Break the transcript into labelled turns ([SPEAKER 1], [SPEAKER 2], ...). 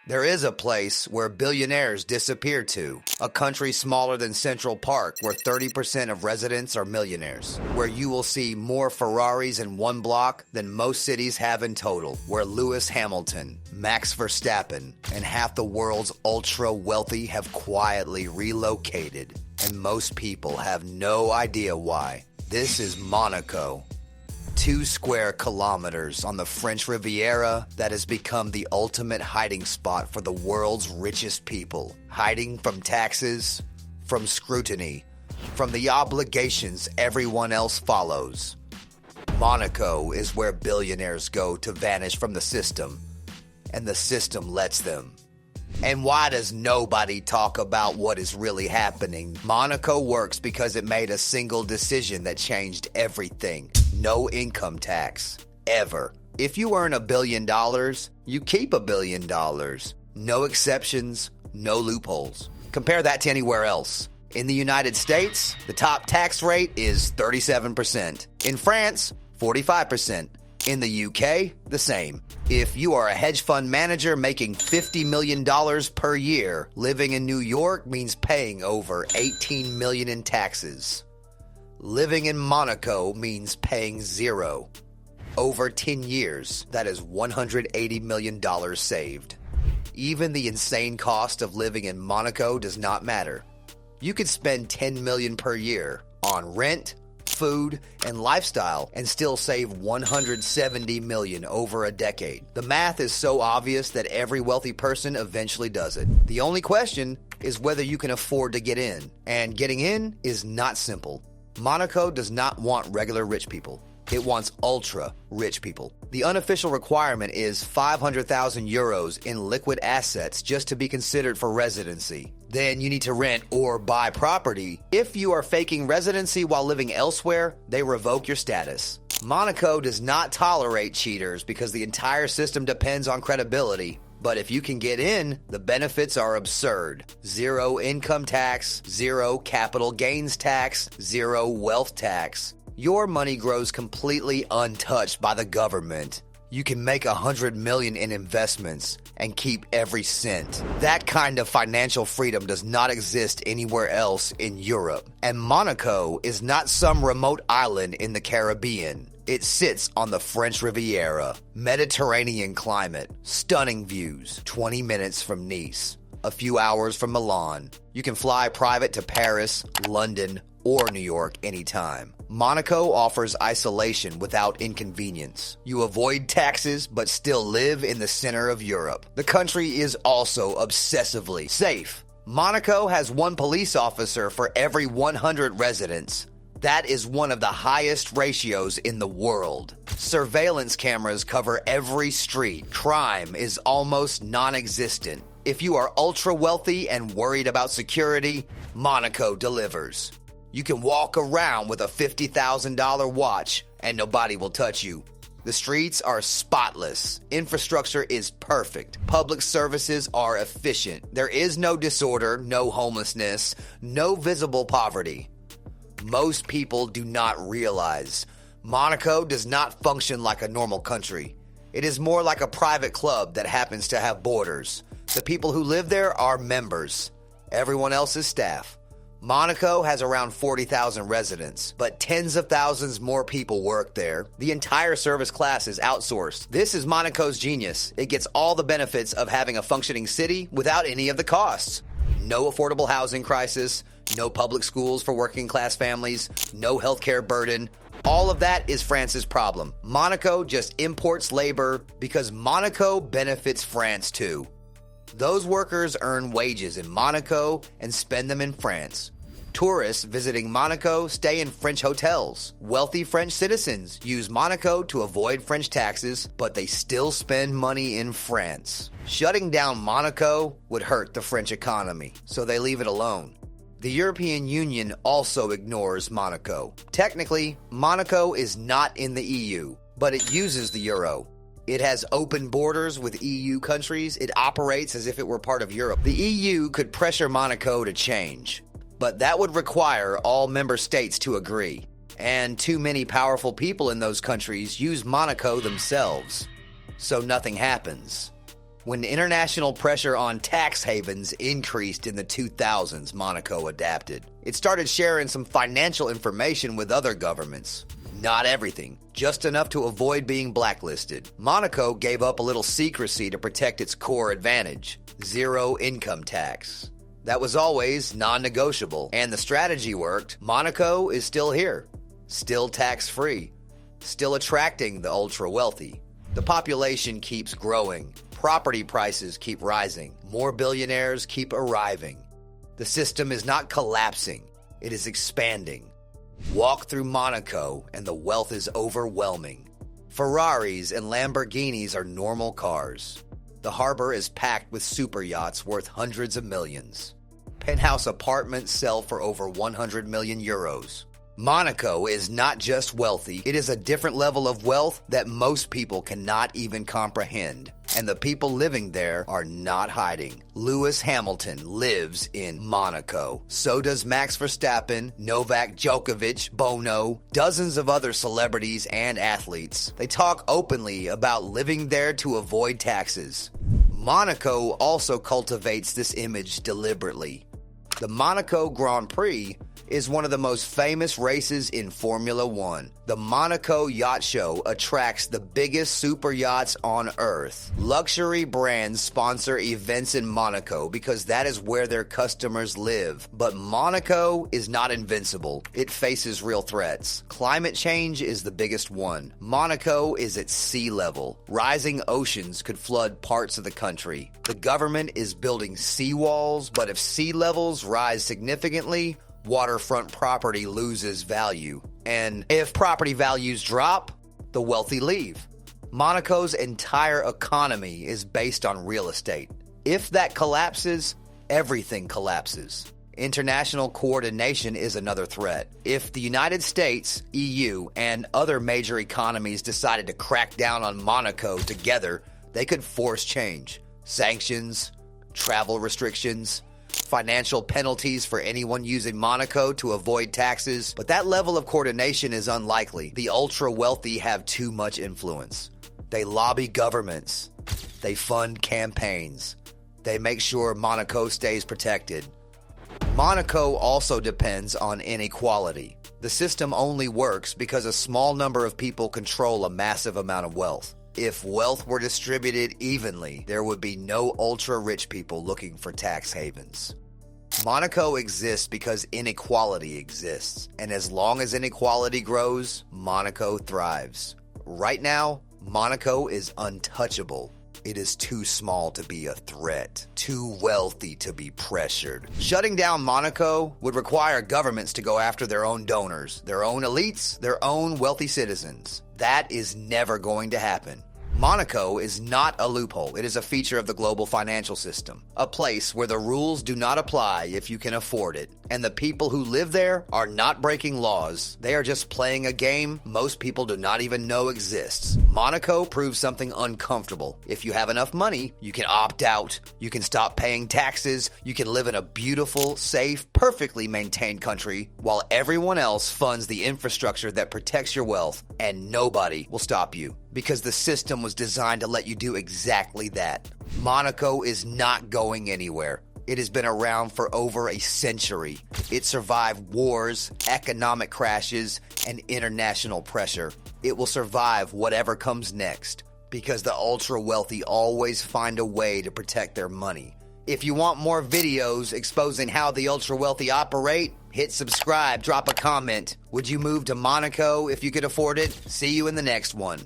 [SPEAKER 1] There is a place where billionaires disappear to, a country smaller than Central Park where 30% of residents are millionaires, where you will see more Ferraris in one block than most cities have in total, where Lewis Hamilton, Max Verstappen, and half the world's ultra-wealthy have quietly relocated, and most people have no idea why. This is Monaco. 2 square kilometers on the French Riviera that has become the ultimate hiding spot for the world's richest people. Hiding from taxes, from scrutiny, from the obligations everyone else follows. Monaco is where billionaires go to vanish from the system, and the system lets them. And why does nobody talk about what is really happening? Monaco works because it made a single decision that changed everything. No income tax. Ever. If you earn $1 billion, you keep $1 billion. No exceptions, no loopholes. Compare that to anywhere else. In the United States, the top tax rate is 37%. In France, 45%. In the UK, the same. If you are a hedge fund manager making $50 million per year, living in New York means paying over $18 million in taxes. Living in Monaco means paying zero. Over 10 years, that is $180 million saved. Even the insane cost of living in Monaco does not matter. You could spend $10 million per year on rent, food, and lifestyle and still save $170 million over a decade. The math is so obvious that every wealthy person eventually does it. The only question is whether you can afford to get in. And getting in is not simple. Monaco does not want regular rich people. It wants ultra-rich people. The unofficial requirement is 500,000 euros in liquid assets just to be considered for residency. Then you need to rent or buy property. If you are faking residency while living elsewhere, they revoke your status. Monaco does not tolerate cheaters because the entire system depends on credibility. But if you can get in, the benefits are absurd. 0 income tax, 0 capital gains tax, 0 wealth tax. Your money grows completely untouched by the government. You can make $100 million in investments and keep every cent. That kind of financial freedom does not exist anywhere else in Europe. And Monaco is not some remote island in the Caribbean. It sits on the French Riviera. Mediterranean climate, stunning views, 20 minutes from Nice, a few hours from Milan. You can fly private to Paris, London, or New York anytime. Monaco offers isolation without inconvenience. You avoid taxes but still live in the center of Europe. The country is also obsessively safe. Monaco has 1 police officer for every 100 residents. That is one of the highest ratios in the world. Surveillance cameras cover every street. Crime is almost non-existent. If you are ultra wealthy and worried about security, Monaco delivers. You can walk around with a $50,000 watch and nobody will touch you. The streets are spotless. Infrastructure is perfect. Public services are efficient. There is no disorder, no homelessness, no visible poverty. Most people do not realize Monaco does not function like a normal country. It is more like a private club that happens to have borders. The people who live there are members. Everyone else is staff. Monaco has around 40,000 residents, but tens of thousands more people work there. The entire service class is outsourced. This is Monaco's genius. It gets all the benefits of having a functioning city without any of the costs. No affordable housing crisis, no public schools for working class families, no healthcare burden. All of that is France's problem. Monaco just imports labor because Monaco benefits France too. Those workers earn wages in Monaco and spend them in France. Tourists visiting Monaco stay in French hotels. Wealthy French citizens use Monaco to avoid French taxes, but they still spend money in France. Shutting down Monaco would hurt the French economy, so they leave it alone. The European Union also ignores Monaco. Technically, Monaco is not in the EU, but it uses the euro. It has open borders with EU countries. It operates as if it were part of Europe. The EU could pressure Monaco to change, but that would require all member states to agree. And too many powerful people in those countries use Monaco themselves, so nothing happens. When international pressure on tax havens increased in the 2000s, Monaco adapted. It started sharing some financial information with other governments. Not everything, just enough to avoid being blacklisted. Monaco gave up a little secrecy to protect its core advantage: zero income tax. That was always non-negotiable, and the strategy worked. Monaco is still here, still tax-free, still attracting the ultra-wealthy. The population keeps growing. Property prices keep rising. More billionaires keep arriving. The system is not collapsing. It is expanding. Walk through Monaco and the wealth is overwhelming. Ferraris and Lamborghinis are normal cars. The harbor is packed with super yachts worth hundreds of millions. Penthouse apartments sell for over 100 million euros. Monaco is not just wealthy, it is a different level of wealth that most people cannot even comprehend. And the people living there are not hiding. Lewis Hamilton lives in Monaco. So does Max Verstappen, Novak Djokovic, Bono, dozens of other celebrities and athletes. They talk openly about living there to avoid taxes. Monaco also cultivates this image deliberately. The Monaco Grand Prix is one of the most famous races in Formula One. The Monaco Yacht Show attracts the biggest super yachts on Earth. Luxury brands sponsor events in Monaco because that is where their customers live. But Monaco is not invincible. It faces real threats. Climate change is the biggest one. Monaco is at sea level. Rising oceans could flood parts of the country. The government is building seawalls, but if sea levels rise significantly, waterfront property loses value. And if property values drop, the wealthy leave. Monaco's entire economy is based on real estate. If that collapses, everything collapses. International coordination is another threat. If the United States, EU, and other major economies decided to crack down on Monaco together, they could force change. Sanctions, travel restrictions, financial penalties for anyone using Monaco to avoid taxes, but that level of coordination is unlikely. The ultra-wealthy have too much influence. They lobby governments. They fund campaigns. They make sure Monaco stays protected. Monaco also depends on inequality. The system only works because a small number of people control a massive amount of wealth. If wealth were distributed evenly, there would be no ultra-rich people looking for tax havens. Monaco exists because inequality exists, and as long as inequality grows, Monaco thrives. Right now, Monaco is untouchable. It is too small to be a threat, too wealthy to be pressured. Shutting down Monaco would require governments to go after their own donors, their own elites, their own wealthy citizens. That is never going to happen. Monaco is not a loophole. It is a feature of the global financial system, a place where the rules do not apply if you can afford it. And the people who live there are not breaking laws. They are just playing a game most people do not even know exists. Monaco proves something uncomfortable. If you have enough money, you can opt out. You can stop paying taxes. You can live in a beautiful, safe, perfectly maintained country while everyone else funds the infrastructure that protects your wealth, and nobody will stop you because the system was designed to let you do exactly that. Monaco is not going anywhere. It has been around for over a century. It survived wars, economic crashes, and international pressure. It will survive whatever comes next because the ultra-wealthy always find a way to protect their money. If you want more videos exposing how the ultra-wealthy operate, hit subscribe, drop a comment. Would you move to Monaco if you could afford it? See you in the next one.